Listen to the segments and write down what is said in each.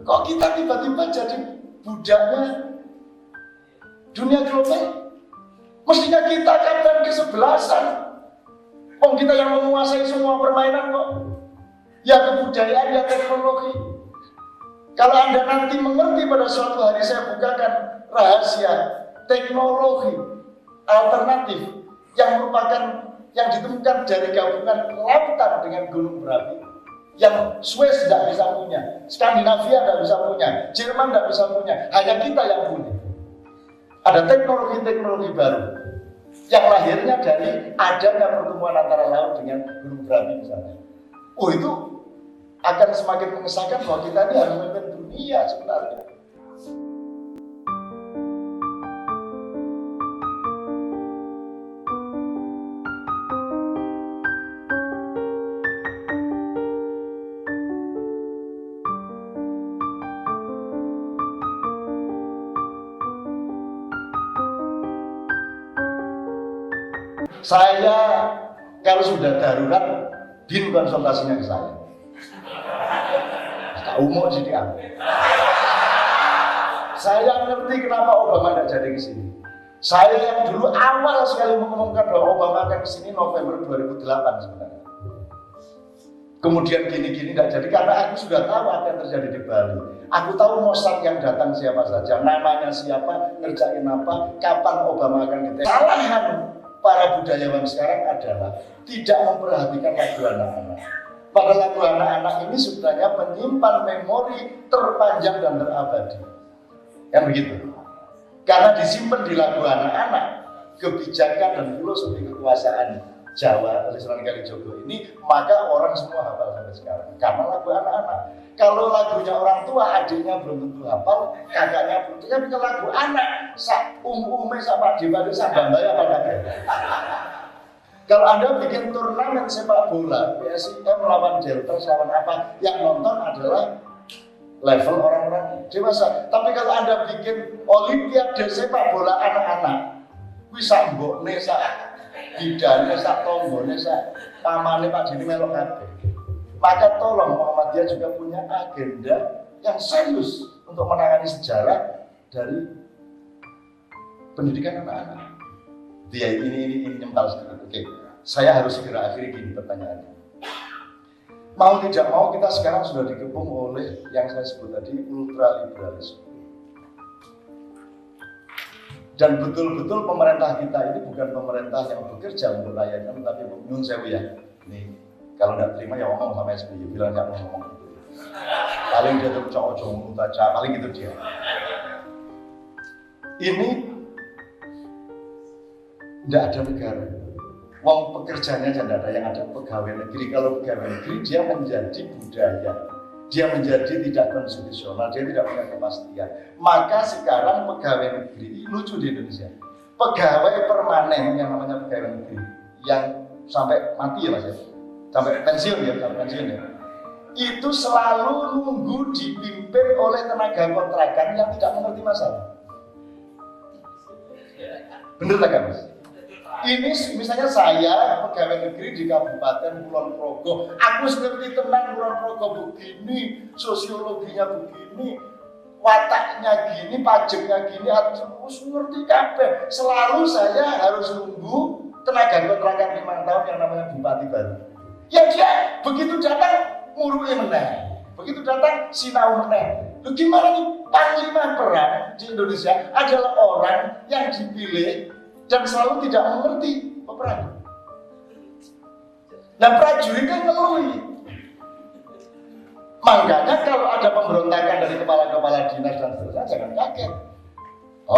kok kita tiba-tiba jadi budaknya dunia global? Mestinya kita kapten kesebelasan. Kita yang menguasai semua permainan kok. Ya kebudayaan, ya teknologi. Kalau Anda nanti mengerti pada suatu hari saya bukakan rahasia teknologi alternatif yang merupakan yang ditemukan dari gabungan lautan dengan gunung berapi, yang Swiss tidak bisa punya, Skandinavia tidak bisa punya, Jerman tidak bisa punya, hanya kita yang punya. Ada teknologi-teknologi baru yang lahirnya dari adanya pertemuan antara laut dengan gunung berapi misalnya. Itu akan semakin mengesahkan bahwa kita ini harus memimpin dunia sebenarnya. Saya kalau sudah darurat, BIN konsultasinya ke saya. Tak umum sih dia. Saya ngerti kenapa Obama tidak jadi ke sini. Saya yang dulu awal sekali mengumumkan bahwa Obama akan ke sini November 2008 sebenarnya. Kemudian gini-gini tidak jadi karena aku sudah tahu apa yang terjadi di Bali. Aku tahu Mossad yang datang siapa saja, namanya siapa, ngerjain apa, kapan Obama akan datang. Kesalahan para budayawan sekarang adalah tidak memperhatikan lagu anak-anak. Pada lagu anak-anak ini sebenarnya menyimpan memori terpanjang dan terabadi. Kan begitu? Karena disimpan di lagu anak-anak, kebijakan dan filosofi kekuasaan Jawa oleh Sunan Kalijogo ini, maka orang semua hafal sampai sekarang. Karena lagu anak-anak. Kalau lagunya orang tua, adiknya belum tentu hafal, kakaknya belum tentu. Tapi kalau lagu anak, ume sama Pak sama Bambaya apa kakek. Kalau Anda bikin turnamen sepak bola, PSIM lawan Delters lawan apa, yang nonton adalah level orang-orang dewasa. Tapi kalau Anda bikin olimpiade sepak bola anak-anak, bisa mbokne sak bidane sak tonggone sak pamane Pak Dini melok kabeh. Maka tolong Muhammadiyah juga punya agenda yang serius untuk menangani sejarah dari pendidikan anak-anak. Dia ini nyempal sedikit. Oke, saya harus segera akhiri gini pertanyaannya. Mau tidak mau kita sekarang sudah dikepung oleh yang saya sebut tadi ultraliberalisme. Dan betul-betul pemerintah kita ini bukan pemerintah yang bekerja untuk rakyatnya, tapi nyun sewu ya. Ini kalau nggak terima ya ngomong sama SBY, bilang nggak mau ngomong gitu. Paling dia tuh cowok-cowok baca, paling gitu dia. Ini tidak ada negara. Wong pekerjaannya aja tidak ada, yang ada pegawai negeri. Kalau pegawai negeri dia menjadi budaya, dia menjadi tidak konstitusional, dia tidak punya kepastian. Maka sekarang pegawai negeri lucu di Indonesia. Pegawai permanen yang namanya pegawai negeri yang sampai mati ya Mas ya, sampai pensiun ya, itu selalu nunggu dipimpin oleh tenaga kontrakkan yang tidak mengerti masalah. Bener tak Mas? Ini misalnya saya pegawai negeri di Kabupaten Kulon Progo, aku ngerti tenang Kulon Progo begini, sosiologinya begini, wataknya gini, pajaknya gini, aku ngerti kabeh. Selalu saya harus nunggu tenaga kontrakkan 5 tahun yang namanya bupati baru. Ya dia begitu datang ngurui meneh, begitu datang sinau meneh. Gimana nih panglima perang di Indonesia adalah orang yang dipilih dan selalu tidak mengerti peperangan. Nah prajuritnya ngeluhi. Makanya kalau ada pemberontakan dari kepala-kepala dinas dan seterusnya jangan kaget.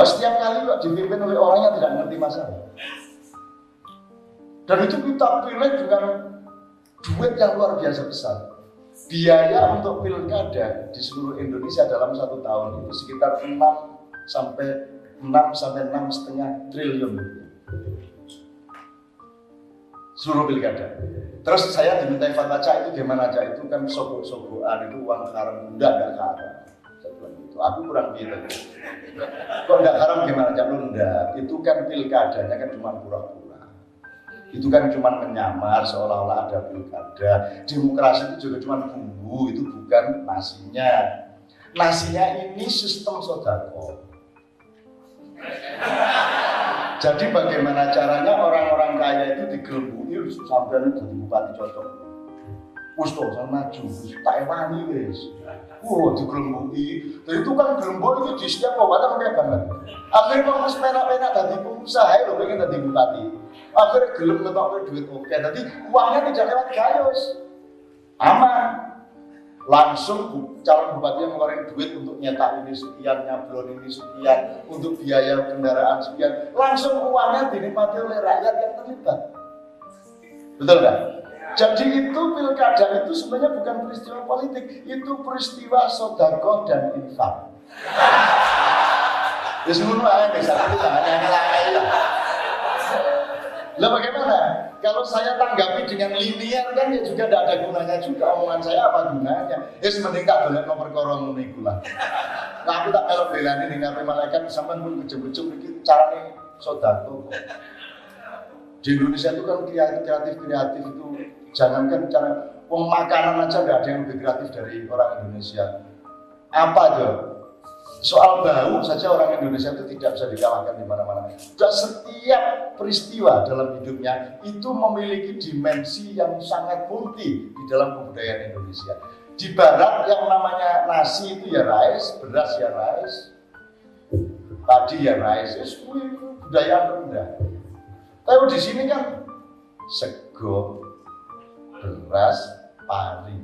Setiap kali kok dipimpin oleh orang yang tidak mengerti masalah. Dan itu kita pilih dengan duit yang luar biasa besar. Biaya untuk pilkada di seluruh Indonesia dalam 1 tahun itu sekitar 6 sampai 6,5 triliun seluruh pilkada. Terus saya diminta fatwa Cak itu gimana Cak, itu kan sogok-sogokan, itu uang haram, enggak haram. Aku kurang bilang. Kok enggak haram gimana Cak? Enggak, itu kan pilkadanya kan cuma pura-pura. Itu kan cuma menyamar seolah-olah ada pilkada. Demokrasi itu juga cuma bumbu, itu bukan nasinya. Nasinya ini sistem sodako. Jadi bagaimana caranya orang-orang kaya itu digelembungi sampai jadi bupati cocok. Usto sama maju, tak ewani wis. Digelembungi. Jadi itu kan gelembung itu di setiap kabupaten kayak banget. Akhirnya mau penak-penak tadi pengusaha lo pengen tadi bupati. Akhirnya gelem ngetokno duit oke. Tadi uangnya tidak lewat gayos. Aman. Langsung calon bupati yang ngeluarin duit untuk nyetak ini sekian, nyablon ini sekian, untuk biaya kendaraan sekian, langsung uangnya dinikmati oleh rakyat yang terlibat. Betul nggak? Jadi itu pilkada itu sebenarnya bukan peristiwa politik, itu peristiwa sedekah dan infak. Ya semua bisa lah. Lah bagaimana? Kalau saya tanggapi dengan linear kan ya juga tidak ada gunanya juga omongan saya apa gunanya? Ya mending tak boleh nomor korong niku lah. Nah aku tak melok belani dengan malaikat sampean pun kecem-kecem iki carane sedekah. Di Indonesia itu kan kreatif itu jangankan cara makanan aja tidak ada yang lebih kreatif dari orang Indonesia. Apa aja? Soal bau saja orang Indonesia itu tidak bisa dikalahkan di mana-mana. Dan setiap peristiwa dalam hidupnya itu memiliki dimensi yang sangat multi di dalam kebudayaan Indonesia. Di Barat yang namanya nasi itu ya rice, beras ya rice, padi ya rice, itu budaya rendah. Tapi di sini kan sego, beras, pari.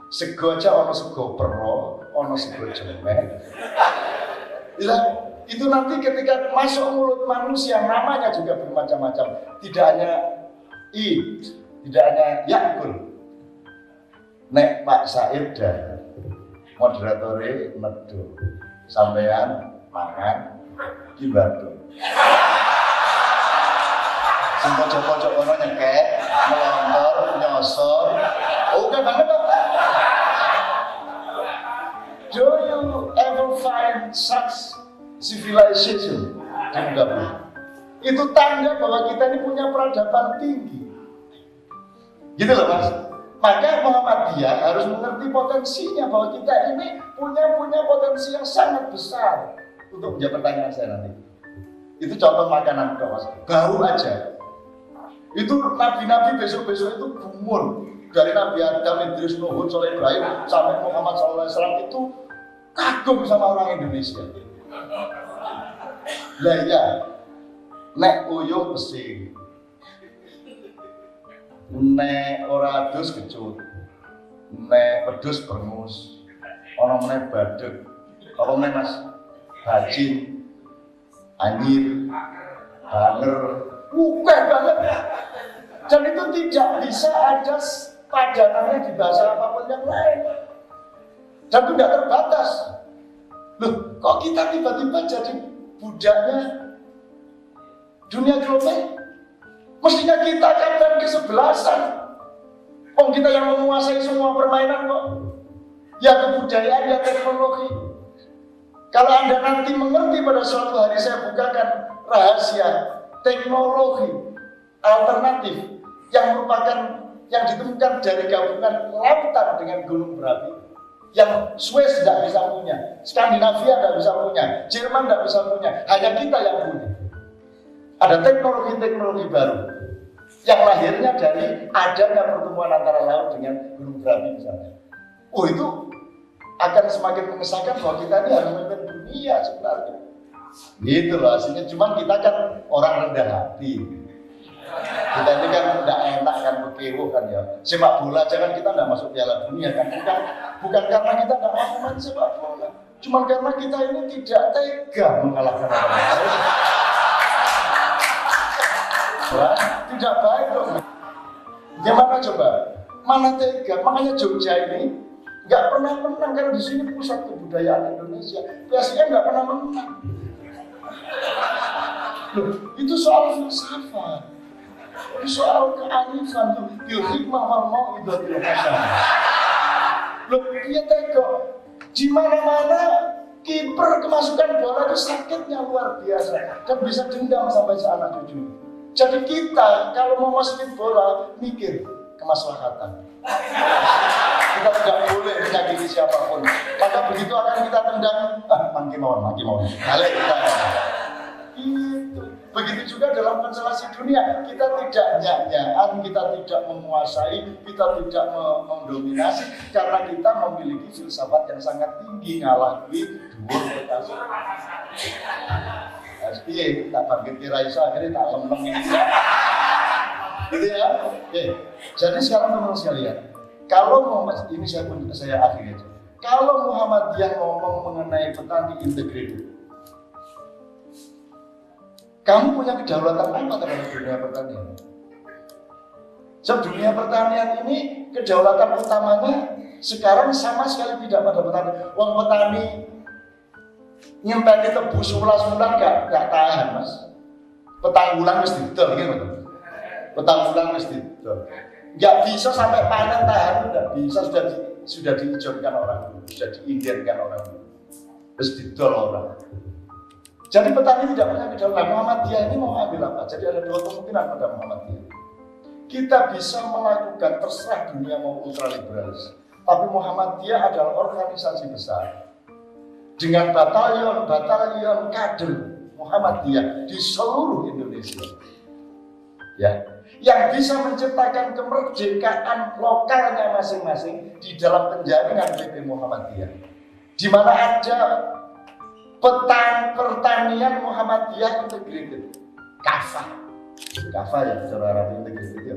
Sego aja ono sego pero, ono sego jemek. Ya, itu nanti ketika masuk mulut manusia namanya juga bermacam-macam. Tidak hanya tidak hanya yakul. Nek Pak Said dan moderatornya medu, sampean mangan gibatu. Semua cocok-cocok ono nyekek, melontor, nyosor. Oke banget dong. Do you ever find such civilization di muka bumi? Itu tanda bahwa kita ini punya peradaban tinggi. Gitu loh Mas. Maka Muhammadiyah harus mengerti potensinya bahwa kita ini punya potensi yang sangat besar. Untuk menjawab pertanyaan saya nanti. Itu contoh makanan Mas. Bau aja. Itu nabi-nabi besok-besok itu gumul. Dari Nabi Adam, Idris, Nuh, Soleh, Ibrahim sampai Muhammad SAW itu kagum sama orang Indonesia. Lah ya, nek uyuh pesing, nek ora adus kecut, nek pedus berengus, ono meneh badeg, apa meneh Mas? Bajin, anjir, baner, ukeh banget. Dan itu tidak bisa ada padanannya di bahasa apapun yang lain. Dan itu tidak terbatas. Loh, kok kita tiba-tiba jadi budaknya dunia global? Mestinya kita akan kesebelasan. Oh, kita yang menguasai semua permainan kok. Ya kebudayaan, ya teknologi. Kalau Anda nanti mengerti pada suatu hari saya bukakan rahasia teknologi alternatif yang merupakan yang ditemukan dari gabungan lautan dengan gunung berapi yang Swiss tidak bisa punya, Skandinavia tidak bisa punya, Jerman tidak bisa punya, hanya kita yang punya. Ada teknologi-teknologi baru yang lahirnya dari adanya pertemuan antara laut dengan gunung berapi misalnya. Oh itu akan semakin mengesahkan bahwa kita ini harus memimpin dunia sebenarnya. Gitu loh aslinya, cuman kita kan orang rendah hati. Kita ini kan tidak enak kan, bekewo kan ya. Sepak bola aja kan kita tidak masuk Piala Dunia kan. Bukan karena kita tidak mau main sepak bola, cuma karena kita ini tidak tega mengalahkan orang lain. Ya, tidak baik dong. Gimana coba? Mana tega? Makanya Jogja ini nggak pernah menang karena di sini pusat kebudayaan Indonesia. PSIM nggak pernah menang. Loh, itu soal filsafat. Ini soal kearifan tuh, hikmah wal mau'izatil hasanah. Loh, dia tega. Di mana-mana kiper kemasukan bola itu sakitnya luar biasa dan bisa dendam sampai seanak cucu. Jadi kita kalau mau masukin bola mikir kemaslahatan. Kita tidak boleh menyakiti siapapun. Maka begitu akan kita tendang, mangki mawon. Balik kita. Itu. Begitu juga dalam konstelasi dunia, kita tidak nyak-nyakan, kita tidak menguasai, kita tidak mendominasi karena kita memiliki filsafat yang sangat tinggi, ngalahi dhuwur bekas. SPY tak bangkit kira iso akhirnya tak lem ini. Gitu ya. Oke. Jadi sekarang teman-teman sekalian, kalau ini saya akhiri aja. Kalau Muhammadiyah ngomong mengenai petani integrated, kamu punya kedaulatan apa terhadap dunia pertanian? Sebab dunia pertanian ini kedaulatan utamanya sekarang sama sekali tidak pada petani. Wong petani nyempeni tebu 11 bulan gak tahan, Mas. Petang bulan mesti didol gitu. Petang bulan mesti didol. Gak bisa sampai panen tahan, tidak bisa, sudah diijonkan orang, sudah diindenkan orang, terus didol orang. Jadi petani tidak punya kedaulatan. Muhammadiyah ini mau ambil apa? Jadi ada dua kemungkinan pada Muhammadiyah. Kita bisa melakukan terserah dunia mau ultraliberalis, tapi Muhammadiyah adalah organisasi besar dengan batalion kader Muhammadiyah di seluruh Indonesia. Ya, yang bisa menciptakan kemerdekaan lokalnya masing-masing di dalam penjaringan PP Muhammadiyah, di mana ada pertanian Muhammadiyah integrated, Kafa ya, saudara integrated ya,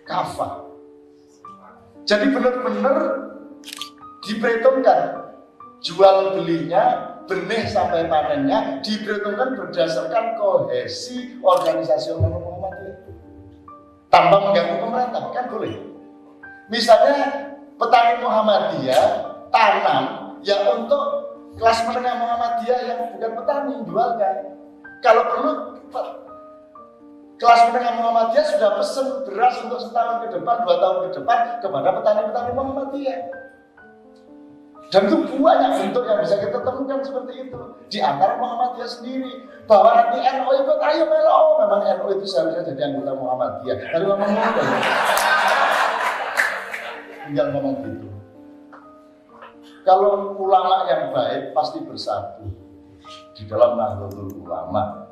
Kafa. Jadi benar-benar diperhitungkan jual belinya, benih sampai panennya diperhitungkan berdasarkan kohesi organisasional Muhammadiyah tanpa mengganggu pemerintah, kan boleh. Misalnya petani Muhammadiyah tanam ya untuk kelas menengah Muhammadiyah yang bukan petani jualnya. Kalau perlu kelas menengah Muhammadiyah sudah pesen beras untuk setahun ke depan, 2 tahun ke depan kepada petani-petani Muhammadiyah. Dan itu banyak bentuk yang bisa kita temukan seperti itu di antara Muhammadiyah sendiri. Bahwa nanti NU ikut, ayo melo, memang NU itu seharusnya jadi anggota Muhammadiyah. Tapi memang tinggal ngomong gitu. Kalau ulama yang baik pasti bersatu di dalam Nahdlatul Ulama,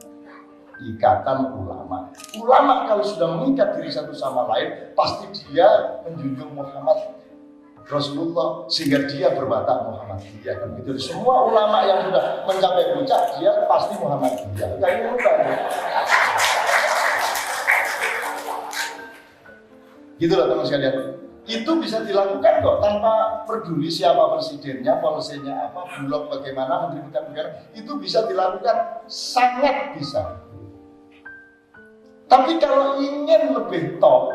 ikatan ulama. Ulama kalau sudah mengikat diri satu sama lain, pasti dia menjunjung Muhammad Rasulullah sehingga dia berwatak Muhammadiyah. Kan gitu. Semua ulama yang sudah mencapai puncak dia pasti Muhammadiyah. Kayak bukan. Gitu loh teman sekalian. Itu bisa dilakukan kok tanpa peduli siapa presidennya, polisinya apa, bulog bagaimana, menteri negara, itu bisa dilakukan, sangat bisa. Tapi kalau ingin lebih top,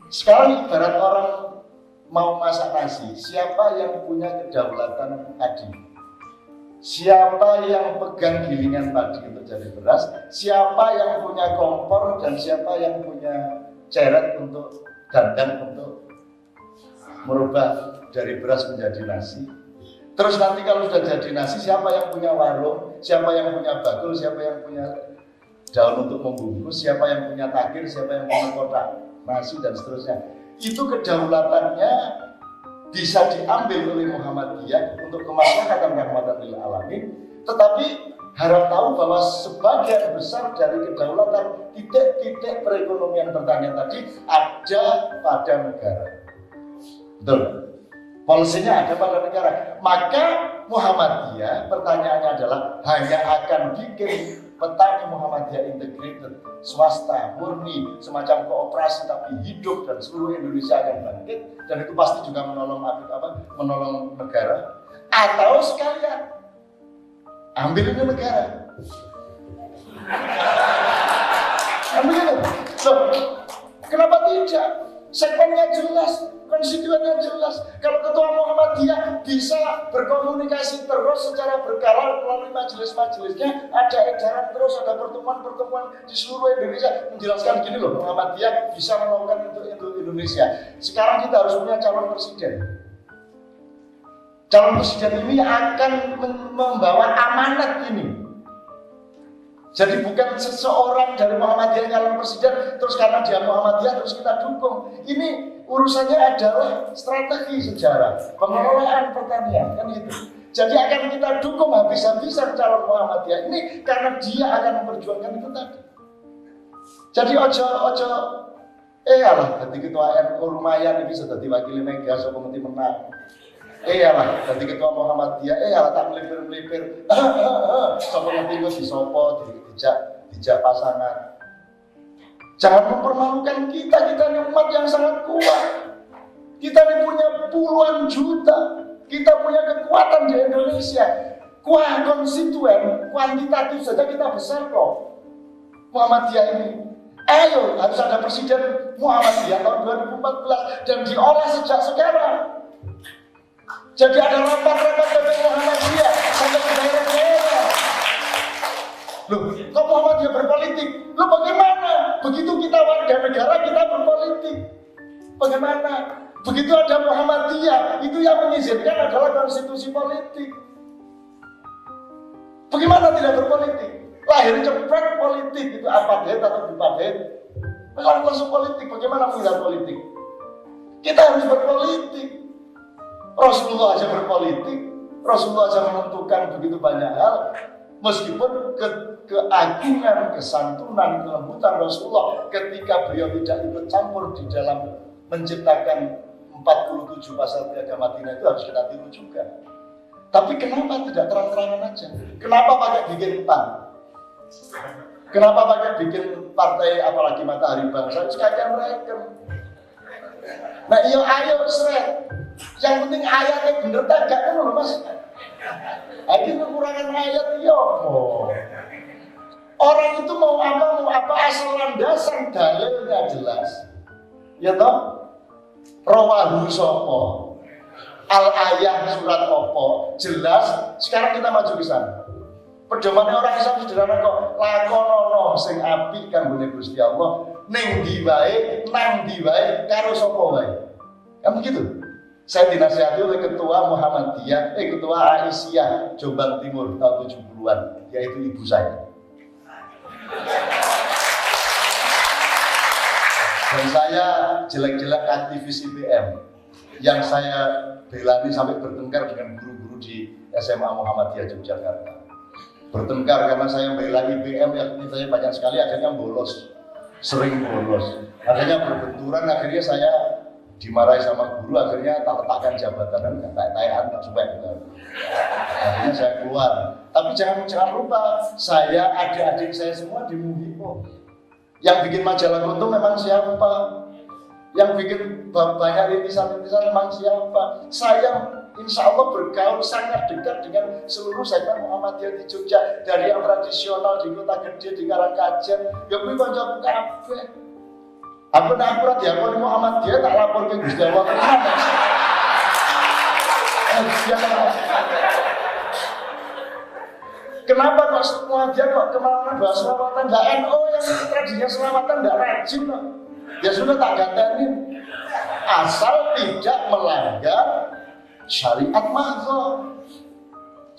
sekarang ibarat orang mau masak nasi, siapa yang punya kedaulatan padi? Siapa yang pegang gilingan padi untuk jadi beras? Siapa yang punya kompor dan siapa yang punya ceret untuk dandan untuk merubah dari beras menjadi nasi? Terus nanti kalau sudah jadi nasi, siapa yang punya warung? Siapa yang punya bakul? Siapa yang punya daun untuk membungkus? Siapa yang punya takir? Siapa yang punya kotak nasi dan seterusnya? Itu kedaulatannya bisa diambil oleh Muhammadiyah untuk kemaslahatan rahmatan lil alamin, tetapi harap tahu bahwa sebagian besar dari kedaulatan titik-titik perekonomian pertanian tadi ada pada negara. Betul? Polisinya ada pada negara. Maka Muhammadiyah pertanyaannya adalah hanya akan bikin petani Muhammadiyah integrated, swasta, murni, semacam kooperasi tapi hidup dan seluruh Indonesia akan bangkit, dan itu pasti juga menolong negara. Atau sekalian ambil ini negara. Ambil itu. Loh, kenapa tidak? Segmennya jelas, konstituennya jelas. Kalau Ketua Muhammadiyah bisa berkomunikasi terus secara berkala melalui majelis-majelisnya, ada edaran terus, ada pertemuan-pertemuan di seluruh Indonesia menjelaskan gini loh, Muhammadiyah bisa melakukan untuk Indonesia. Sekarang kita harus punya calon presiden. Calon presiden ini akan membawa amanat ini. Jadi bukan seseorang dari Muhammadiyah calon presiden, terus karena dia Muhammadiyah terus kita dukung. Ini urusannya adalah strategi sejarah, pengelolaan pertanian, kan itu. Jadi akan kita dukung habis-habisan calon Muhammadiyah ini karena dia akan memperjuangkan itu tadi. Jadi ojo alah, jadi ketua NU lumayan ini bisa jadi wakil Mega, so pengerti menang. Alah, jadi ketua Muhammadiyah, alah tak melipir-melipir. So pengerti gue disopo, dijak pasangan. Jangan mempermalukan kita ini umat yang sangat kuat. Kita ini punya puluhan juta. Kita punya kekuatan di Indonesia. Konstituen, kuantitatif saja kita besar kok. Muhammadiyah ini. Ayo, harus ada presiden Muhammadiyah tahun 2014 dan diolah sejak sekarang. Jadi ada rapat-rapat dengan Muhammadiyah sampai ke daerah-daerah. Loh, kok Muhammadiyah berpolitik? Loh bagaimana? Begitu kita warga negara kita berpolitik. Bagaimana? Begitu ada Muhammadiyah, itu yang mengizinkan adalah konstitusi politik. Bagaimana tidak berpolitik? Lahir cepat politik, itu apartheid atau apartheid. Langsung politik, bagaimana menghindar politik? Kita harus berpolitik. Rasulullah aja berpolitik, Rasulullah aja menentukan begitu banyak hal. Meskipun keagungan, kesantunan, kelembutan Rasulullah ketika beliau tidak ikut campur di dalam menciptakan 47 pasal piagam Madinah itu harus kita tiru juga. Tapi kenapa tidak terang-terangan aja? Kenapa pakai bikin PAN? Kenapa pakai bikin partai apalagi Matahari Bangsa? Sekalian reken. Nah iya ayo seret. Yang penting ayatnya bener tagak kan loh mas. Lagi kekurangan ayat iya. Orang itu mau apa asal landasan dalilnya jelas. Ya toh? Rawahu sopo. Al-ayah surat opo jelas. Sekarang kita maju ke sana. Pedomannya orang Islam sederhana kok. Lakonono sing apik kanggone Gusti Allah ning ndi wae nang ndi wae karo sapa wae. Kan begitu. Saya dinasihati oleh ketua Muhammadiyah, ketua Aisyah Jombang Timur tahun 70-an, yaitu ibu saya. Dan saya jelek-jelek aktivis IPM yang saya belani sampai bertengkar dengan guru-guru di SMA Muhammadiyah Yogyakarta. Bertengkar karena saya membela IPM, yakni saya banyak sekali akhirnya bolos, sering bolos. Akhirnya berbenturan, akhirnya saya dimarahi sama guru, akhirnya tak letakkan jabatan dan tak supaya akhirnya saya keluar. Tapi jangan lupa, saya adik-adik saya semua di Muhipo. Yang bikin majalah Kuntum memang siapa? Yang bikin banyak rintisan-rintisan memang siapa? Saya insya Allah bergaul sangat dekat dengan seluruh segmen Muhammadiyah di Jogja, dari yang tradisional di Kota Gede, di Karangkajen, ya kuwi kancaku kabeh. Aku nak akurat ya, aku Muhammadiyah tak lapor ke Gusti Allah kemana? Kenapa kok Muhammadiyah kok kemana bahas selamatan? Nggak NU yang tradisinya selamatan nggak rajin kok. Ya sudah tak gantenin. Asal tidak melanggar syariat mahdoh.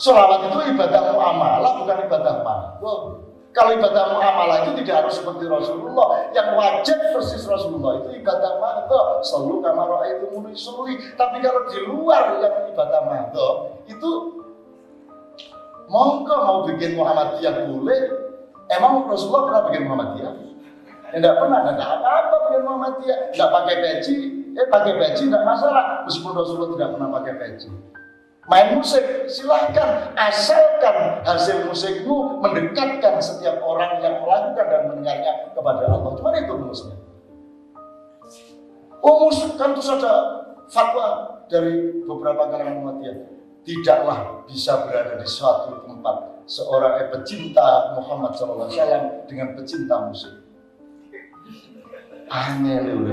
Sholawat itu ibadah muamalah, bukan ibadah mahdoh. Kalau ibadah muamalah itu tidak harus seperti Rasulullah. Yang wajib persis Rasulullah itu ibadah mahdoh. Selalu kamar itu muni suli. Tapi kalau di luar yang ibadah mahdoh itu monggo mau bikin Muhammadiyah boleh. Emang Rasulullah pernah bikin Muhammadiyah? Tidak pernah, tidak apa-apa bikin Muhammadiyah. Tidak pakai peci, pakai peci tidak masalah. Meskipun Rasulullah tidak pernah pakai peci. Main musik, silahkan, asalkan hasil musikmu mendekatkan setiap orang yang melakukan dan mendengarnya kepada Allah. Cuma itu rumusnya. Musik kan terus ada fatwa dari beberapa kalangan Muhammadiyah. Tidaklah bisa berada di suatu tempat seorang pecinta Muhammad SAW dengan pecinta musik. Aneh loh.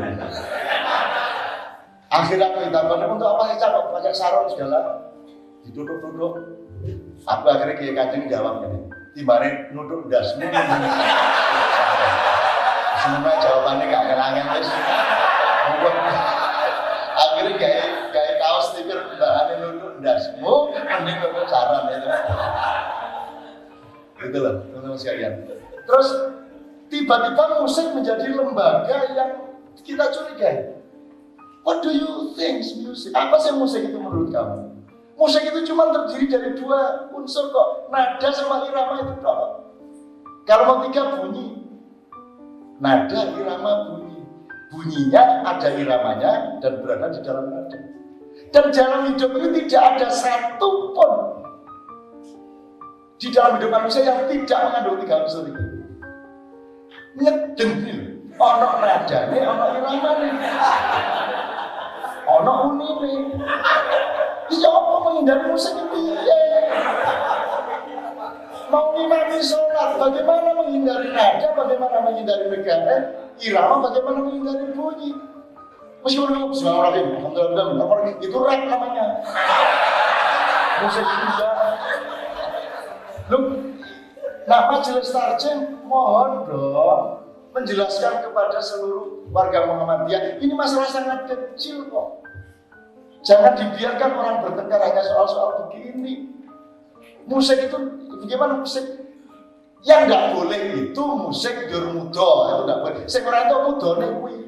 Akhirnya kita untuk apa sih cakap pakai sarung segala? Duduk-duduk. Aku akhirnya kayak Kanjeng jawab ini. Timbare nuduk dasmu. Semua jawabannya gak kenangan guys. Akhirnya kayak kaos tipir bahannya nuduk dasmu, mending nuduk saran itu. Gitu loh, teman-teman sekalian. Terus tiba-tiba musik menjadi lembaga yang kita curigai. What do you think music? Apa sih musik itu menurut kamu? Musik itu cuma terdiri dari dua unsur kok, nada sama irama itu doang. Kalau mau tiga bunyi, nada, irama, bunyi. Bunyinya ada iramanya dan berada di dalam nada. Dan dalam hidup ini tidak ada satu pun di dalam hidup manusia yang tidak mengandung tiga unsur itu. Nyedeng nih, ono nadane, ono iramane, ono unine. Ya apa menghindari musik itu ya? Mau ngimami sholat, bagaimana menghindari nada, bagaimana menghindari negara, irama, bagaimana menghindari bunyi. Meskipun kamu bismillahirrahmanirrahim, alhamdulillah, itu rap namanya. Musik juga. Loh, nah Majelis Tarjem mohon dong menjelaskan kepada seluruh warga Muhammadiyah, ini masalah sangat kecil kok. Jangan dibiarkan orang bertengkar hanya soal-soal begini. Musik itu, bagaimana musik? Yang nggak boleh itu musik dur muda, itu nggak boleh. Sekarang itu muda nih,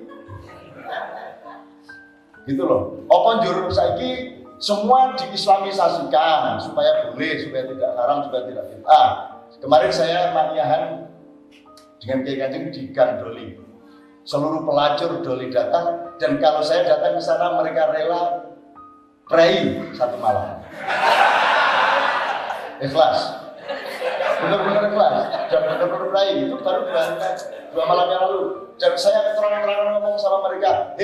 gitu loh. Apa dur saiki semua diislamisasikan supaya boleh, supaya tidak haram, supaya tidak bid'ah. Kemarin saya maknyahan dengan Kiai Kanjeng di Gang Doli. Seluruh pelacur Doli datang, dan kalau saya datang ke sana mereka rela pray satu malam. Ikhlas. Benar-benar ikhlas. Dan benar-benar pray. Itu baru 2 malam yang lalu. Dan saya terang-terangan ngomong sama mereka,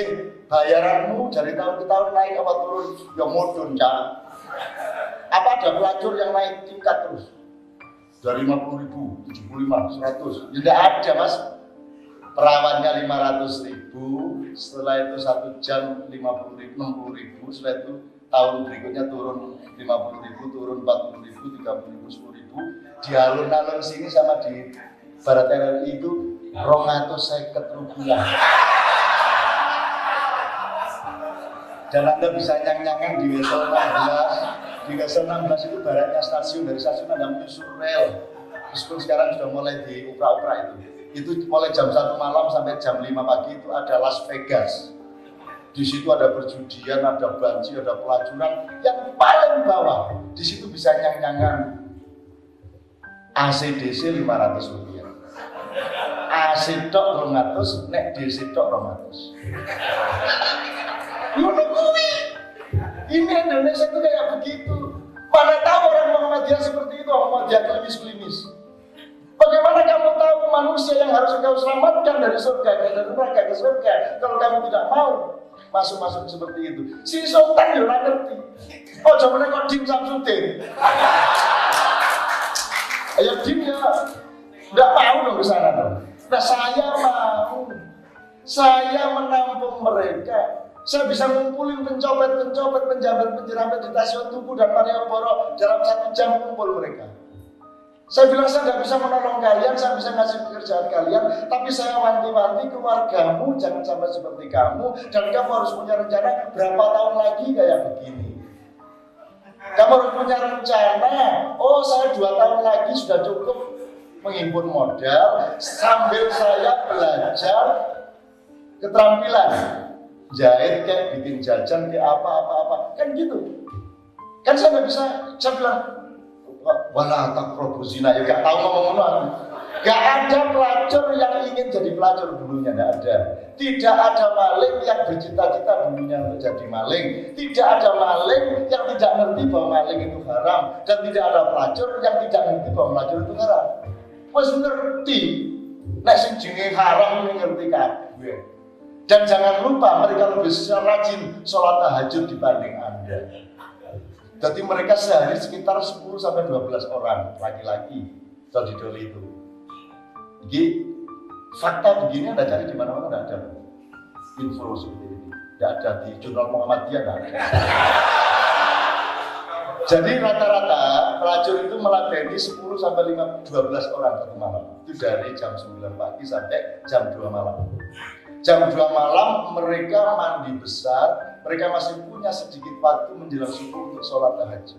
bayaranmu dari tahun ke tahun naik apa turun? Ya mudun, Cak. Apa ada pelacur yang naik tingkat terus? Dari 50.000, 75, 100. Ya tidak ada, Mas. Perawannya 500.000, setelah itu 1 jam 50.000, 60.000, setelah itu tahun berikutnya turun 50.000, turun 40.000, 30.000, 10.000. Di alun-alun sini sama di Barat RRI itu 250 rupiah. Dan Anda bisa nyang-nyangan di Wesel 16. Di Wesel 16 itu baratnya stasiun, dari stasiun Anda menyusul rel. Meskipun sekarang sudah mulai diupra-upra itu. Itu mulai jam 1 malam sampai jam 5 pagi itu ada Las Vegas. Di situ ada perjudian, ada banci, ada pelacuran. Yang paling bawah, di situ bisa nyang-nyangan ACDC 500 rupiah. AC tok 200, nek DC tok 200. Ngono kuwi. Ini Indonesia itu kayak begitu. Mana tahu orang Muhammadiyah seperti itu, Muhammadiyah klimis-klimis. Bagaimana kamu tahu manusia yang harus kau selamatkan dari surga, dari neraka ke surga, kalau kamu tidak mau masuk seperti itu? Si Sultan ya ora ngerti. Oh, coba kok Dim Samsudin. Ayo Dim ya enggak mau dong ke sana dong. Nah, saya mau. Saya menampung mereka. Saya bisa ngumpulin pencopet, penjabat-penjeramet di Stasiun Tugu dan Malioboro dalam 1 jam kumpul mereka. Saya bilang saya nggak bisa menolong kalian, saya bisa ngasih pekerjaan kalian, tapi saya wanti-wanti keluargamu jangan sampai seperti kamu, dan kamu harus punya rencana berapa tahun lagi kayak begini. Kamu harus punya rencana, oh saya 2 tahun lagi sudah cukup menghimpun modal sambil saya belajar keterampilan jahit kayak bikin jajan kayak apa kan gitu. Kan saya nggak bisa, saya bilang wala taqrabu zina, ya gak tahu ngomong-ngomong. Gak ada pelacur yang ingin jadi pelacur dulunya, gak ada. Tidak ada maling yang bercita-cita dulunya untuk jadi maling. Tidak ada maling yang tidak ngerti bahwa maling itu haram, dan tidak ada pelacur yang tidak ngerti bahwa pelacur itu haram. Wes ngerti, nek sing jenenge haram ini ngerti kabeh. Dan jangan lupa mereka lebih rajin sholat tahajud dibanding Anda. Jadi mereka sehari sekitar 10-12 orang laki-laki kalau di Doli itu. Jadi fakta begini Anda cari di mana-mana tidak ada. Info seperti ini tidak ada di jurnal Muhammadiyah, tidak ada. Jadi rata-rata pelacur itu meladeni 10-12 orang satu malam. Itu dari jam 9 pagi sampai jam 2 malam. Jam 2 malam mereka mandi besar, mereka masih punya sedikit waktu menjelang subuh untuk sholat tahajud.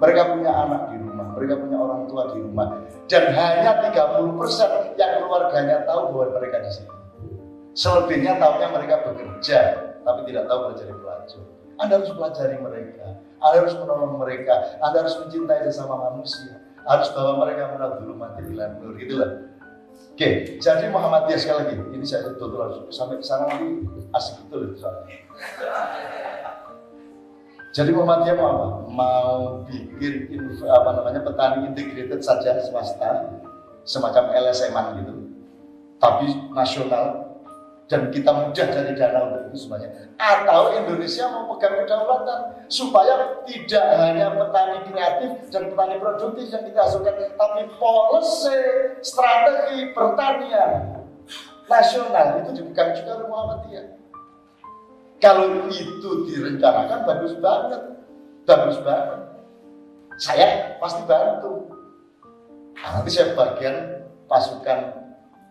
Mereka punya anak di rumah, mereka punya orang tua di rumah. Dan hanya 30% yang keluarganya tahu bahwa mereka di sini. Selebihnya tahunya mereka bekerja, tapi tidak tahu belajar pelacur. Anda harus pelajari mereka, Anda harus menolong mereka, Anda harus mencintai sesama manusia, harus bawa mereka menuju mati bilan nur, gitulah. Oke, jadi Muhammadiyah sekali lagi, ini saya tutup sampai ke sana nanti asik betul itu soalnya. Jadi Muhammadiyah mau apa? Mau bikin petani integrated saja swasta, semacam LSM-an gitu, tapi nasional, dan kita mudah dari dana untuk itu semuanya. Atau Indonesia mau pegang kedaulatan supaya tidak hanya petani kreatif dan petani produktif yang kita hasilkan, tapi policy strategi pertanian nasional itu dipegang juga oleh Muhammadiyah. Kalau itu direncanakan bagus banget. Saya pasti bantu. Nah, nanti saya bagian pasukan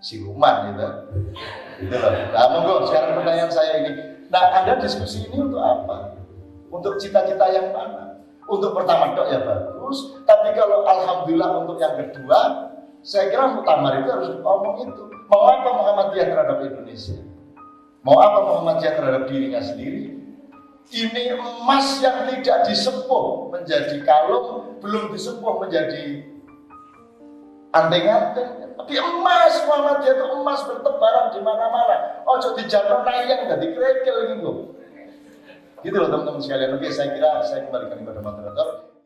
siluman gitu. Gitu loh. Nah, monggo sekarang pertanyaan saya ini. Nah, Anda diskusi ini untuk apa? Untuk cita-cita yang mana? Untuk pertama dok ya bagus. Tapi kalau alhamdulillah untuk yang kedua, saya kira muktamar itu harus ngomong itu. Mau apa Muhammadiyah terhadap Indonesia? Mau apa Muhammadiyah terhadap dirinya sendiri? Ini emas yang tidak disepuh menjadi kalung, belum disepuh menjadi anteng-anteng. Tapi emas, Muhammadiyah itu emas bertebaran di mana-mana. Ojo dijatuh nayang, jadi kerikil gitu. Gitu loh teman-teman sekalian. Oke, saya kira saya kembalikan kepada moderator.